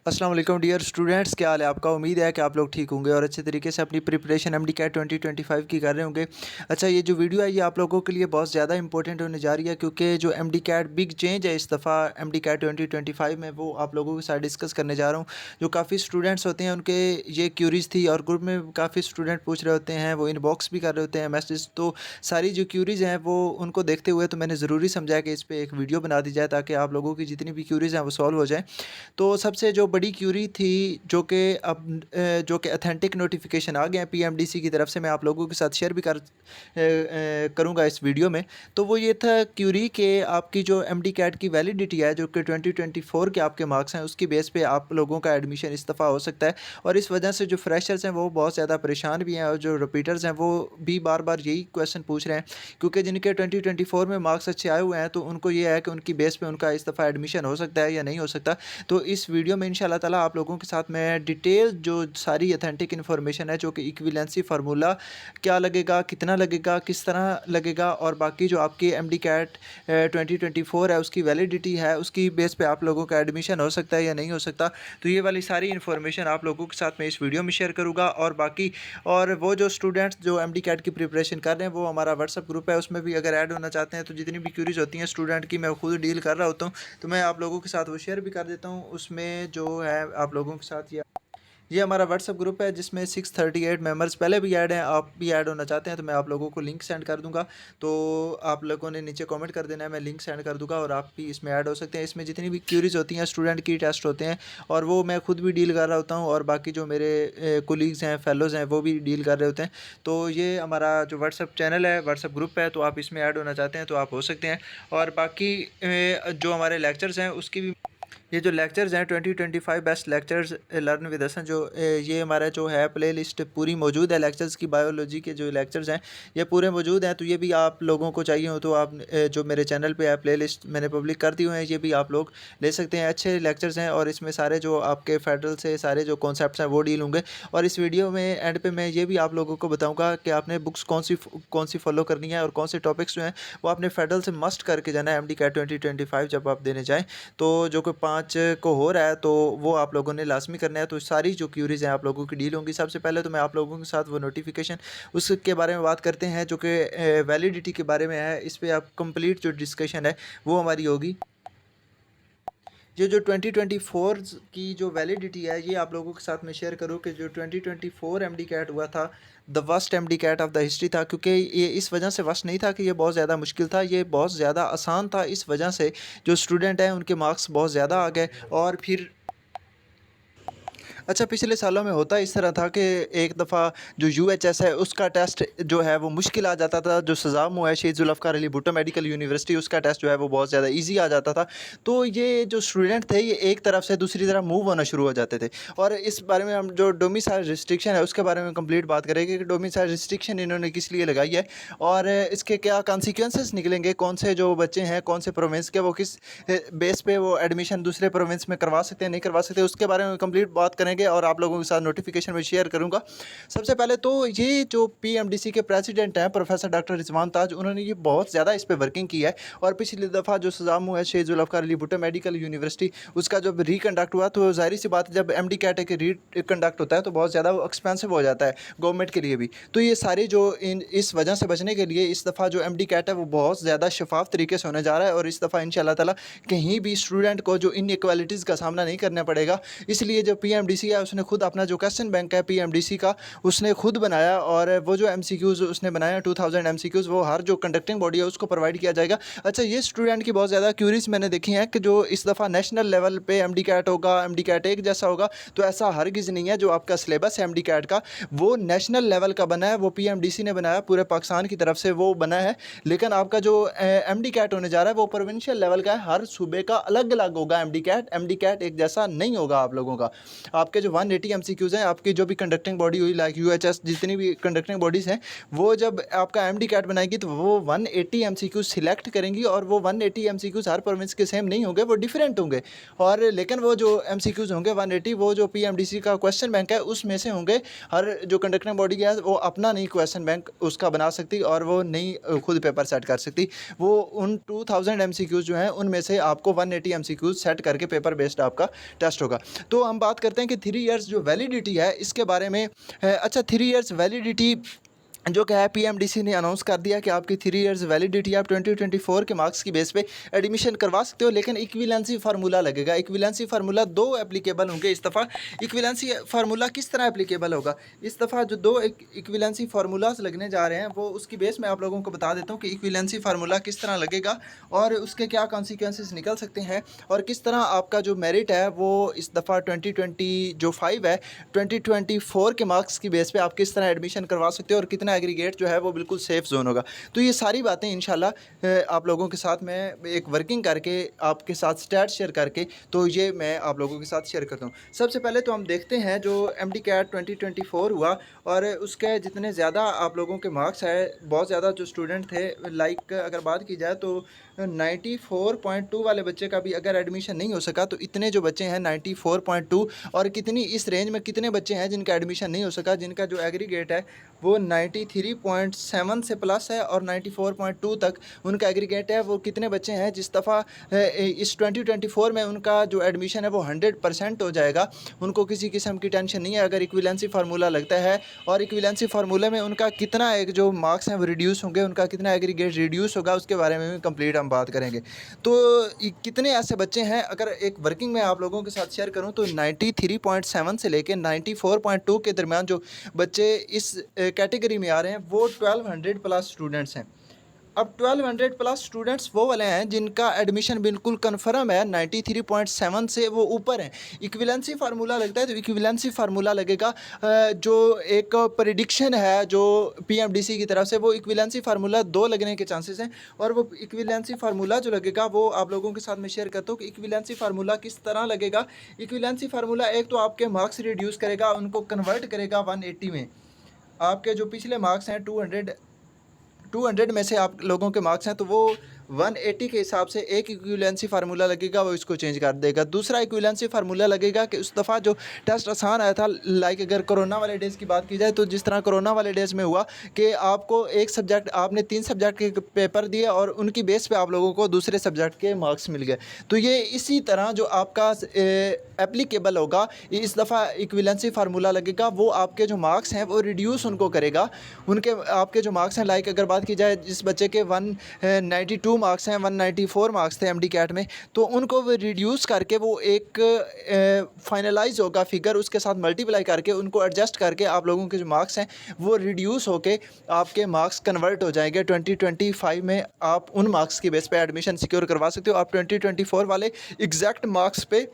अस्सलाम वालेकुम dear students, क्या हाल है आपका। उम्मीद है कि आप लोग ठीक होंगे और अच्छे तरीके से अपनी प्रिपरेशन एमडी कैट 2025 की कर रहे होंगे। अच्छा, ये जो वीडियो है ये आप लोगों के लिए बहुत ज़्यादा इंपॉर्टेंट होने जा रही है, क्योंकि जो एमडी कैट बिग चेंज है इस दफ़ा एमडी कैट 2025 में, वो आप लोगों के साथ डिस्कस करने जा रहा हूँ। जो काफ़ी स्टूडेंट्स होते हैं उनके ये क्यूरीज थी और ग्रुप में काफ़ी स्टूडेंट पूछ रहे होते हैं, वो इनबॉक्स भी कर रहे होते हैं मैसेज। तो सारी जो क्यूरीज हैं वो उनको देखते हुए तो मैंने ज़रूरी समझा कि इस पर एक वीडियो बना दी जाए ताकि आप लोगों की जितनी भी क्यूरीज हैं वो सॉल्व हो जाए। तो सबसे जो बड़ी क्यूरी थी, जो कि अब जो कि ऑथेंटिक नोटिफिकेशन आ गए हैं पीएमडीसी की तरफ से, मैं आप लोगों के साथ शेयर भी करूंगा इस वीडियो में। तो वो ये था क्यूरी कि आपकी जो एमडी कैट की वैलिडिटी है, जो कि 2024 के आपके मार्क्स हैं, उसकी बेस पे आप लोगों का एडमिशन इस दफ़ा हो सकता है। और इस वजह से जो फ्रेशर्स हैं वो बहुत ज़्यादा परेशान भी हैं, और जो रिपीटर्स हैं वो भी बार बार यही क्वेश्चन पूछ रहे हैं, क्योंकि जिनके 2024 में मार्क्स अच्छे आए हुए हैं तो उनको ये है कि उनकी बेस पे उनका इस दफ़ा एडमिशन हो सकता है या नहीं हो सकता। तो इस वीडियो में इंशाल्लाह ताला आप लोगों के साथ मैं डिटेल जो सारी ऑथेंटिक इन्फॉर्मेशन है, जो कि इक्विवेलेंसी फार्मूला क्या लगेगा, कितना लगेगा, किस तरह लगेगा, और बाकी जो आपकी एमडी कैट 2024 है उसकी वैलिडिटी है, उसकी बेस पे आप लोगों का एडमिशन हो सकता है या नहीं हो सकता। तो ये वाली सारी इन्फॉर्मेशन आप लोगों के साथ मैं इस वीडियो में शेयर करूँगा। और बाकी और वो जो स्टूडेंट्स जो एमडी कैट की प्रिपरेशन कर रहे हैं, वो हमारा व्हाट्सअप ग्रुप है, उसमें भी अगर ऐड होना चाहते हैं तो जितनी भी क्यूरीज होती हैं स्टूडेंट की, मैं खुद डील कर रहा होता हूँ, तो मैं आप लोगों के साथ वो शेयर भी कर देता हूँ। उसमें जो है आप लोगों के साथ ये हमारा व्हाट्सअप ग्रुप है, जिसमें 638 मेंबर्स पहले भी ऐड हैं। आप भी ऐड होना चाहते हैं तो मैं आप लोगों को लिंक सेंड कर दूंगा, तो आप लोगों ने नीचे कमेंट कर देना है, मैं लिंक सेंड कर दूंगा और आप भी इसमें ऐड हो सकते हैं। इसमें जितनी भी क्यूरीज होती हैं स्टूडेंट की, टेस्ट होते हैं, और वो मैं खुद भी डील कर रहा होता हूँ, और बाकी जो मेरे कोलीग्स हैं, फेलोज़ हैं, वो भी डील कर रहे होते हैं। तो ये हमारा जो व्हाट्सअप चैनल है, व्हाट्सअप ग्रुप है, तो आप इसमें ऐड होना चाहते हैं तो आप हो सकते हैं। और बाकी जो हमारे लेक्चर्स हैं उसकी भी, ये जो लेक्चर्स हैं 2025 best lectures learn with Hasan, जो ये हमारा जो है प्ले लिस्ट पूरी मौजूद है लेक्चर्स की। बायोलॉजी के जो लेक्चर्स हैं ये पूरे मौजूद हैं, तो ये भी आप लोगों को चाहिए हो तो आप जो मेरे चैनल पे है प्ले लिस्ट मैंने पब्लिक कर दी हुए हैं, ये भी आप लोग ले सकते हैं। अच्छे लेक्चर्स हैं और इसमें सारे जो आपके फेडरल से सारे जो कॉन्सेप्ट्स हैं वो डील होंगे। और इस वीडियो में एंड पे मैं ये भी आप लोगों को बताऊँगा कि आपने बुक्स कौन सी फॉलो करनी है, और कौन से टॉपिक्स जो हैं वो आपने फेडरल से मस्ट करके जाना है एमडी कैट 2025 जब आप देने जाएँ। तो जो कि 5 को हो रहा है, तो वो आप लोगों ने लाज़मी करना है। तो सारी जो क्यूरीज़ हैं आप लोगों की डील होंगी। सबसे पहले तो मैं आप लोगों के साथ वो नोटिफिकेशन उसके बारे में बात करते हैं, जो कि वैलिडिटी के बारे में है। इस पे आप कंप्लीट जो डिस्कशन है वो हमारी होगी। ये जो 2024 की जो वैलिडिटी है ये आप लोगों के साथ मैं शेयर करूँ कि जो 2024 एमडी कैट हुआ था, the worst MD CAT of the history था। क्योंकि ये इस वजह से वर्स्ट नहीं था कि ये बहुत ज़्यादा मुश्किल था, ये बहुत ज़्यादा आसान था। इस वजह से जो स्टूडेंट हैं उनके मार्क्स बहुत ज़्यादा आ गए। और फिर अच्छा, पिछले सालों में होता इस तरह था कि एक दफ़ा जो यूएचएस है उसका टेस्ट जो है वो मुश्किल आ जाता था। जो सज़ाम हुआ है शहीद जुल्फ़िकार अली भुट्टो मेडिकल यूनिवर्सिटी, उसका टेस्ट जो है वो बहुत ज़्यादा ईजी आ जाता था। तो ये जो स्टूडेंट थे ये एक तरफ से दूसरी तरफ मूव होना शुरू हो जाते थे। और इस बारे में हम जो डोमिसाइल रिस्ट्रिक्शन है उसके बारे में कंप्लीट बात करेंगे कि डोमिसाइल रिस्ट्रिक्शन इन्होंने किस लिए लगाई है और इसके क्या कॉन्सिक्वेंसेस निकलेंगे। कौन से जो बच्चे हैं कौन से प्रोविंस के, वो किस बेस पे वो एडमिशन दूसरे प्रोविंस में करवा सकते हैं, नहीं करवा सकते, उसके बारे में कंप्लीट बात करेंगे और आप लोगों के साथ नोटिफिकेशन में शेयर करूंगा। सबसे पहले तो ये जो पीएमडीसी के प्रेसिडेंट हैं प्रोफेसर डॉक्टर रिजवान ताज, उन्होंने ये बहुत ज़्यादा इस पर वर्किंग की है। और पिछली दफ़ा जो सज़ाम हुआ है शहीद जुल्फ़िकार अली भुट्टो मेडिकल यूनिवर्सिटी, उसका जब रिकंडक्ट हुआ तो जाहिर सी बात है जब एमडी कैट के रिकंडक्ट होता है तो बहुत ज़्यादा एक्सपेंसिव हो जाता है गवर्नमेंट के लिए भी। तो ये सारी जो इस वजह से बचने के लिए इस दफ़ा जो एमडी कैट है वो बहुत ज़्यादा शफाफ तरीके से होने जा रहा है। और इस दफ़ा इंशाल्लाह ताला कहीं भी स्टूडेंट को जो इनइक्वालिटीज़ का सामना नहीं करना पड़ेगा। इसलिए जो पीएमडीसी है उसने खुद अपना जो क्वेश्चन बैंक है पीएमडीसी का उसने खुद बनाया, और वो जो एमसीक्यूज़ उसने बनाया 2000 एमसीक्यूज़ वो हर जो कंडक्टिंग बॉडी है उसको प्रोवाइड किया जाएगा। अच्छा, ये स्टूडेंट की बहुत ज़्यादा क्यूरीज मैंने देखी हैं कि जो इस दफ़ा नेशनल लेवल पे एमडी कैट होगा, एमडी कैट एक जैसा होगा, तो ऐसा हरगिज़ नहीं है। जो आपका सिलेबस है एमडी कैट का वो नेशनल लेवल का बना है, वो पीएमडीसी ने बनाया, पूरे पाकिस्तान की तरफ से वो बना है। लेकिन आपका जो एमडी कैट होने जा रहा है वो प्रोविंशियल लेवल का है, हर सूबे का अलग अलग होगा एमडी कैट एक जैसा नहीं होगा आप लोगों का। आप आपके जो 180 एमसीक्यूज़ हैं, आपकी जो भी कंडक्टिंग बॉडी हुई लाइक यूएचएस, जितनी भी कंडक्टिंग बॉडीज़ हैं, वो जब आपका एमडी कैट बनाएगी तो वो 180 एमसीक्यूज़ सिलेक्ट करेंगी और वो 180 एमसीक्यूज़ हर प्रोविंस के सेम नहीं होंगे, वो डिफरेंट होंगे। और लेकिन वो जो एमसीक्यूज़ होंगे 180, वो जो पीएमडीसी का क्वेश्चन बैंक है उसमें से होंगे। हर जो कंडक्टिंग बॉडी है वो अपना नहीं क्वेश्चन बैंक उसका बना सकती और वो नहीं खुद पेपर सेट कर सकती। वो उन 2000 एमसीक्यूज़ जो हैं उनमें से आपको 180 एमसीक्यूज़ सेट करके पेपर बेस्ड आपका टेस्ट होगा। तो हम बात करते हैं कि 3 इयर्स जो वैलिडिटी है इसके बारे में। अच्छा, 3 इयर्स वैलिडिटी जो क्या है, पीएमडीसी ने अनाउंस कर दिया कि आपकी 3 इयर्स वैलिडिटी आप 2024 के मार्क्स की बेस पे एडमिशन करवा सकते हो, लेकिन इक्विवेलेंसी फार्मूला लगेगा। इक्विवेलेंसी फार्मूला 2 एप्लीकेबल होंगे इस दफ़ा। इक्विवेलेंसी फार्मूला किस तरह एप्लीकेबल होगा इस दफ़ा? जो 2 इक्विवेलेंसी फार्मूलाज लगने जा रहे हैं वो उसकी बेस मैं आप लोगों को बता देता हूँ कि इक्विवेलेंसी फार्मूला किस तरह लगेगा और उसके क्या कॉन्सिक्वेंसेस निकल सकते हैं और किस तरह आपका जो मेरिट है वो इस दफ़ा 2025 है 2024 के मार्क्स की बेस पे आप किस तरह एडमिशन करवा सकते हो और कितना एग्रीगेट जो है वो बिल्कुल सेफ़ जोन होगा। तो ये सारी बातें इंशाल्लाह आप लोगों के साथ मैं एक वर्किंग करके आपके साथ स्टैट शेयर करके तो ये मैं आप लोगों के साथ शेयर करता हूँ। सबसे पहले तो हम देखते हैं जो एमडी कैट 2024 हुआ और उसके जितने ज़्यादा आप लोगों के मार्क्स है, बहुत ज़्यादा जो स्टूडेंट थे लाइक अगर बात की जाए तो 94.2 वाले बच्चे का भी अगर एडमिशन नहीं हो सका तो इतने जो बच्चे हैं 94.2 और कितनी इस रेंज में कितने बच्चे हैं जिनका एडमिशन नहीं हो सका, जिनका जो एग्रीगेट है वो 93.7 से प्लस है और 94.2 तक उनका एग्रीगेट है। वो कितने बच्चे हैं जिस दफ़ा इस 2024 में उनका जो एडमिशन है वो 100% हो जाएगा, उनको किसी किस्म की टेंशन नहीं है अगर इक्विवेलेंसी फार्मूला लगता है। और इक्विवेलेंसी फार्मूले में उनका कितना एक जो मार्क्स हैं वो रिड्यूस होंगे, उनका कितना एग्रीगेट रिड्यूस होगा उसके बारे में भी कंप्लीट हम बात करेंगे। तो कितने ऐसे बच्चे हैं अगर एक वर्किंग में आप लोगों के साथ शेयर करूं तो 93.7 से लेकर 94.2 के दरमियान जो बच्चे इस कैटेगरी में आ रहे हैं वो 1200 प्लस स्टूडेंट्स हैं। अब 1200 प्लस स्टूडेंट्स वो वाले हैं जिनका एडमिशन बिल्कुल कन्फर्म है, 93.7 से वो ऊपर हैं। इक्विवेलेंसी फार्मूला लगता है तो इक्विवेलेंसी फार्मूला लगेगा जो एक प्रेडिक्शन है जो पीएमडीसी की तरफ से, वो इक्विवेलेंसी फार्मूला 2 लगने के चांसेस हैं। और वो इक्विवेलेंसी फार्मूला जो लगेगा वो आप लोगों के साथ मैं शेयर करता हूँ कि इक्विवेलेंसी फार्मूला किस तरह लगेगा। इक्विवेलेंसी फार्मूला एक तो आपके मार्क्स रिड्यूस करेगा, उनको कन्वर्ट करेगा 180 में। आपके जो पिछले मार्क्स हैं 200 में से आप लोगों के मार्क्स हैं तो वो 180 के हिसाब से एक इक्विवेलेंसी फार्मूला लगेगा, वो इसको चेंज कर देगा। दूसरा इक्विवेलेंसी फार्मूला लगेगा कि उस दफ़ा जो टेस्ट आसान आया था, लाइक अगर कोरोना वाले डेज़ की बात की जाए तो जिस तरह कोरोना वाले डेज़ में हुआ कि आपको एक सब्जेक्ट, आपने 3 सब्जेक्ट के पेपर दिए और उनकी बेस पे आप लोगों को दूसरे सब्जेक्ट के मार्क्स मिल गए। तो ये इसी तरह जो आपका एप्लीकेबल होगा इस दफ़ा इक्विवेलेंसी फार्मूला लगेगा, वो आपके जो मार्क्स हैं वो रिड्यूस उनको करेगा। उनके आपके जो मार्क्स हैं, लाइक अगर बात की जाए जिस बच्चे के 192 मार्क्स हैं, 194 मार्क्स थे एमडी कैट में, तो उनको वो रिड्यूस करके वो एक फाइनलाइज होगा फिगर, उसके साथ मल्टीप्लाई करके उनको एडजस्ट करके आप लोगों के जो मार्क्स हैं वो रिड्यूस होके आपके मार्क्स कन्वर्ट हो जाएंगे। 2025 में आप उन मार्क्स की बेस पे एडमिशन सिक्योर करवा सकते हो। आप 2024 वाले एग्जैक्ट मार्क्स पे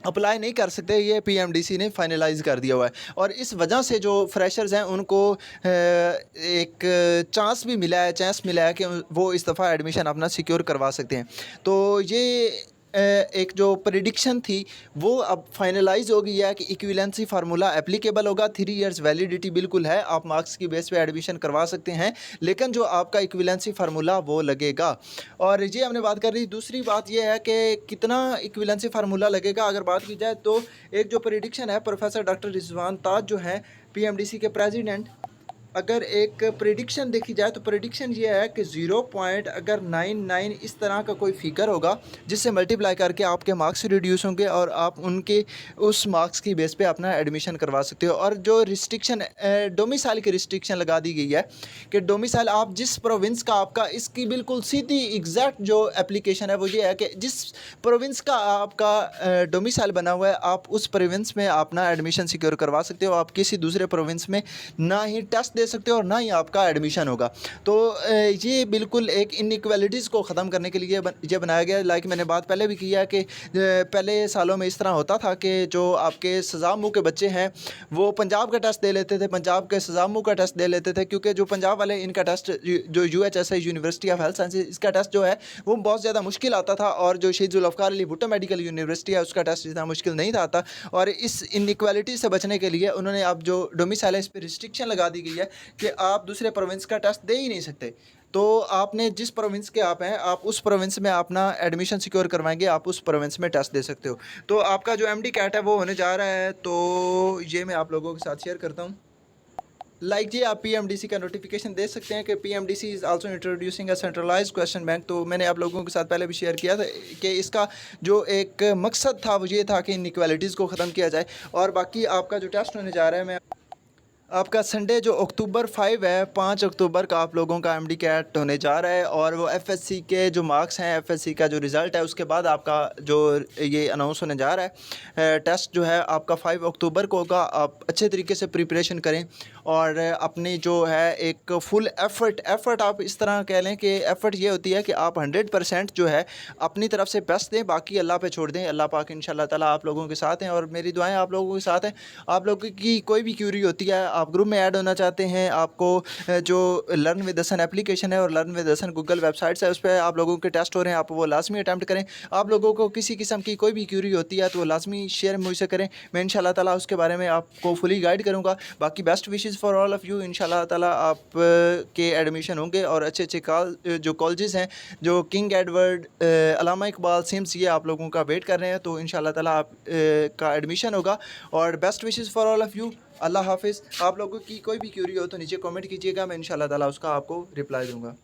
अप्लाई नहीं कर सकते, ये पीएमडीसी ने फाइनलाइज़ कर दिया हुआ है। और इस वजह से जो फ्रेशर्स हैं उनको एक चांस भी मिला है, कि वो इस दफ़ा एडमिशन अपना सिक्योर करवा सकते हैं। तो ये एक जो प्रेडिक्शन थी वो अब फाइनलाइज हो गई है कि इक्विवेलेंसी फार्मूला एप्लीकेबल होगा। 3 इयर्स वैलिडिटी बिल्कुल है, आप मार्क्स की बेस पे एडमिशन करवा सकते हैं, लेकिन जो आपका इक्विवेलेंसी फार्मूला वो लगेगा। और ये हमने बात कर रही। दूसरी बात ये है कि कितना इक्विवेलेंसी फार्मूला लगेगा अगर बात की जाए तो एक जो प्रेडिक्शन है, प्रोफेसर डॉक्टर रिजवान ताज जो हैं पीएमडीसी के प्रेसिडेंट, अगर एक प्रेडिक्शन देखी जाए तो प्रेडिक्शन ये है कि 0.99 इस तरह का कोई फिगर होगा जिससे मल्टीप्लाई करके आपके मार्क्स रिड्यूस होंगे और आप उनके उस मार्क्स की बेस पे अपना एडमिशन करवा सकते हो। और जो रिस्ट्रिक्शन डोमिसाइल की रिस्ट्रिक्शन लगा दी गई है कि डोमिसाइल आप जिस प्रोविंस का आपका, इसकी बिल्कुल सीधी एग्जैक्ट जो एप्लीकेशन है वो ये है कि जिस प्रोविंस का आपका डोमिसाइल बना हुआ है आप उस प्रोविंस में अपना एडमिशन सिक्योर करवा सकते हो। आप किसी दूसरे प्रोविंस में ना ही टेस्ट दे सकते हो और ना ही आपका एडमिशन होगा। तो ये बिल्कुल एक इनइक्वालिटीज़ को ख़त्म करने के लिए ये बनाया गया है। लाइक मैंने बात पहले भी की है कि पहले सालों में इस तरह होता था कि जो आपके सज़ामू के बच्चे हैं वो पंजाब का टेस्ट दे लेते थे, पंजाब के सज़ामू का टेस्ट दे लेते थे, क्योंकि जो पंजाब वाले इनका टेस्ट जो UHSI university of health sciences इसका टेस्ट जो है वो बहुत ज़्यादा मुश्किल आता था, और जो शहीद जुल्फ़िकार अली भुट्टो मेडिकल यूनिवर्सिटी है उसका टेस्ट इतना मुश्किल नहीं था आता। और इस इनइक्वालिटी से बचने के लिए उन्होंने अब जो डोमिसाइल है इस पर रिस्ट्रिक्शन लगा दी गई है कि आप दूसरे प्रोविंस का टेस्ट दे ही नहीं सकते। तो आपने जिस प्रोविंस के आप हैं आप उस प्रोविंस में अपना एडमिशन सिक्योर करवाएंगे, आप उस प्रोविंस में टेस्ट दे सकते हो। तो आपका जो MD कैट है वो होने जा रहा है, तो ये मैं आप लोगों के साथ शेयर करता हूँ। लाइक जी आप PMDC का नोटिफिकेशन दे सकते हैं कि PMDC is also introducing a centralised question bank. तो मैंने आप लोगों के साथ पहले भी शेयर किया था कि इसका जो एक मकसद था वो ये था कि इनइक्वालिटीज़ को ख़त्म किया जाए। और बाकी आपका जो टेस्ट होने जा रहा है, मैं आपका संडे जो अक्टूबर 5 है, 5 अक्टूबर का आप लोगों का MD कैट होने जा रहा है, और वो FSC के जो मार्क्स हैं, FSC का जो रिज़ल्ट है उसके बाद आपका जो ये अनाउंस होने जा रहा है। टेस्ट जो है आपका 5 अक्टूबर को होगा। आप अच्छे तरीके से प्रिपरेशन करें और अपनी जो है एक फुल एफ़र्ट आप इस तरह कह लें कि एफ़र्ट ये होती है कि आप 100% जो है अपनी तरफ से बेस्ट दें, बाकी अल्लाह पे छोड़ दें। अल्लाह पाक इंशाल्लाह ताला आप लोगों के साथ हैं और मेरी दुआएं आप लोगों के साथ हैं। आप लोगों की कोई भी क्यूरी होती है, आप ग्रुप में ऐड होना चाहते हैं, आपको जो लर्न विद हसन एप्लीकेशन है और learn with Hasan Google websites है उस पर आप लोगों के टेस्ट हो रहे हैं, आप वो लाजमी अटैम्प्ट करें। आप लोगों को किसी किस्म की कोई भी क्यूरी होती है तो वो लाजमी शेयर मुझसे करें, मैं इंशाल्लाह ताला उसके बारे में आपको फुली गाइड करूँगा। बाकी best wishes for all of you. इंशाल्लाह ताला आप के एडमिशन होंगे और अच्छे अच्छे जो कॉलेजेस हैं, जो किंग एडवर्ड, अल्लामा इकबाल, सिम्स, ये आप लोगों का वेट कर रहे हैं। तो इंशाल्लाह ताला आप का एडमिशन होगा और best wishes for all of you. अल्लाह हाफ़िज़। आप लोगों की कोई भी क्यूरी हो तो नीचे कमेंट कीजिएगा, मैं इंशाल्लाह ताला उसका आपको रिप्लाई दूँगा।